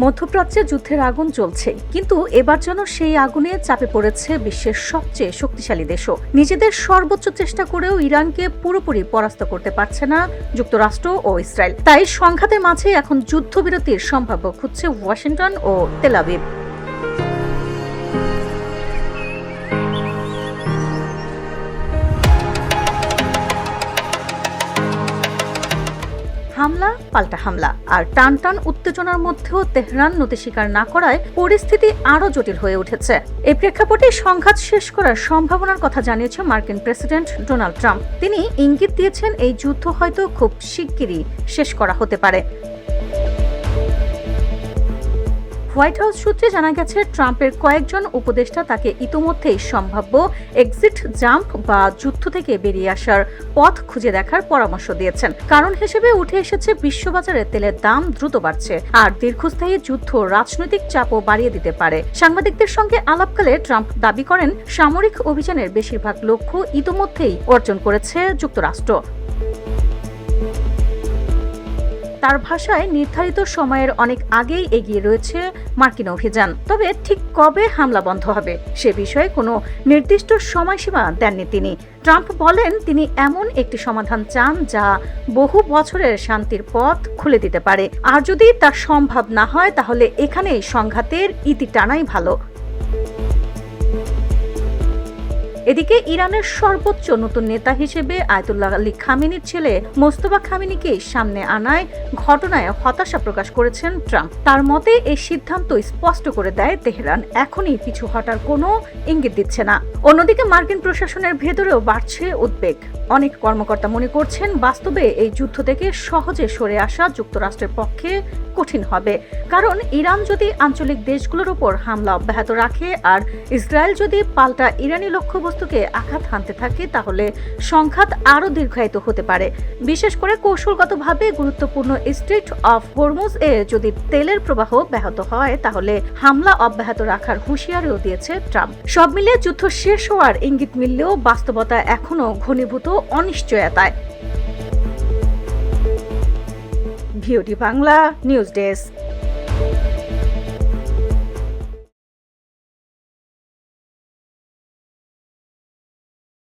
মধ্যপ্রাচ্যে যুদ্ধের আগুন চলছে, কিন্তু এবার যেন সেই আগুনে চাপে পড়েছে বিশ্বের সবচেয়ে শক্তিশালী দেশও। নিজেদের সর্বোচ্চ চেষ্টা করেও ইরানকে পুরোপুরি পরাস্ত করতে পারছে না যুক্তরাষ্ট্র ও ইসরায়েল। তাই সংঘাতের মাঝে এখন যুদ্ধবিরতির সম্ভাব্য খুঁজছে ওয়াশিংটন ও তেল আবিব। হামলা পাল্টা হামলা আর টানটান উত্তেজনার মধ্যেও তেহরান নতি স্বীকার না করায় পরিস্থিতি আরও জটিল হয়ে উঠেছে। এই প্রেক্ষাপটে সংঘাত শেষ করার সম্ভাবনার কথা জানিয়েছে মার্কিন প্রেসিডেন্ট ডোনাল্ড ট্রাম্প। তিনি ইঙ্গিত দিয়েছেন এই যুদ্ধ হয়তো খুব শিগগিরই শেষ করা হতে পারে। হোয়াইট হাউস সূত্রে জানা গেছে, ট্রাম্পের কয়েকজন উপদেষ্টা তাকে ইতোমধ্যেই সম্ভাব্য এক্সিট জাম্প বা যুদ্ধ থেকে বেরিয়ে আসার পথ খুঁজে দেখার পরামর্শ দিয়েছেন। কারণ হিসেবে উঠে এসেছে বিশ্ববাজারে তেলের দাম দ্রুত বাড়ছে, আর দীর্ঘস্থায়ী যুদ্ধ রাজনৈতিক চাপও বাড়িয়ে দিতে পারে। সাংবাদিকদের সঙ্গে আলাপকালে ট্রাম্প দাবি করেন, সামরিক অভিযানের বেশিরভাগ লক্ষ্য ইতোমধ্যেই অর্জন করেছে যুক্তরাষ্ট্র। তার ভাষায় নির্ধারিত সময়ের অনেক আগেই এগিয়ে রয়েছে মার্কিন অভিযান। তবে ঠিক কবে হামলা বন্ধ হবে সে বিষয়ে কোনো নির্দিষ্ট সময়সীমা দেননি তিনি। ট্রাম্প বলেন, তিনি এমন একটি সমাধান চান যা বহু বছরের শান্তির পথ খুলে দিতে পারে, আর যদি তা সম্ভব না হয় তাহলে এখানেই সংঘাতের ইতি টানাই ভালো। এদিকে ইরানের সর্বোচ্চ নতুন নেতা হিসেবে আয়াতুল্লাহ আলী খামেনির ছেলে মোস্তফা খামেনিকে সামনে আনায় ঘটনায় হতাশা প্রকাশ করেছেন ট্রাম্প। তার মতে এই সিদ্ধান্ত স্পষ্ট করে দেয় তেহরান এখনই পিছু হটার কোনো ইঙ্গিত দিচ্ছে না। অন্যদিকে মার্কিন প্রশাসনের ভেতরেও বাড়ছে উদ্বেগ। অনেক কর্মকর্তা মনে করছেন, বাস্তবে এই যুদ্ধ থেকে সহজে সরে আসা যুক্তরাষ্ট্রের পক্ষে কঠিন হবে। কারণ ইরান যদি আঞ্চলিক দেশগুলোর উপর হামলা অব্যাহত রাখে আর ইসরায়েল যদি পাল্টা ইরানি লক্ষ্যবস্তুকে আঘাত হানতে থাকে, তাহলে সংঘাত আরও দীর্ঘায়িত হতে পারে। বিশেষ করে কৌশলগতভাবে গুরুত্বপূর্ণ স্ট্রেইট অফ হরমুজ এ যদি তেলের প্রবাহ ব্যাহত হয়, তাহলে হামলা অব্যাহত রাখার হুঁশিয়ারিও দিয়েছে ট্রাম্প। সব মিলিয়ে যুদ্ধ শেষ হওয়ার ইঙ্গিত মিললেও বাস্তবতা এখনও ঘনীভূত অনিশ্চয়তায়। VOD Bangla news desk.